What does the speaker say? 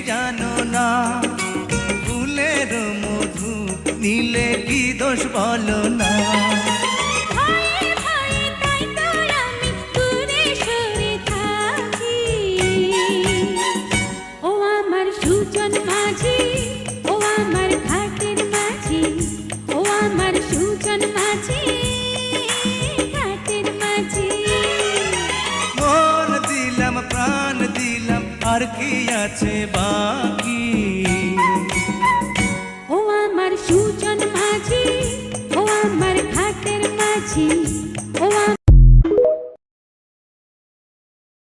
জানো না, ফুলের মধু নিলে কি দোষ বলো না। মন দিলাম প্রাণ দিলাম আর কি আছে বাকি। ও আমার সুজন মাঝি, ও আমার ঘাটের মাঝি।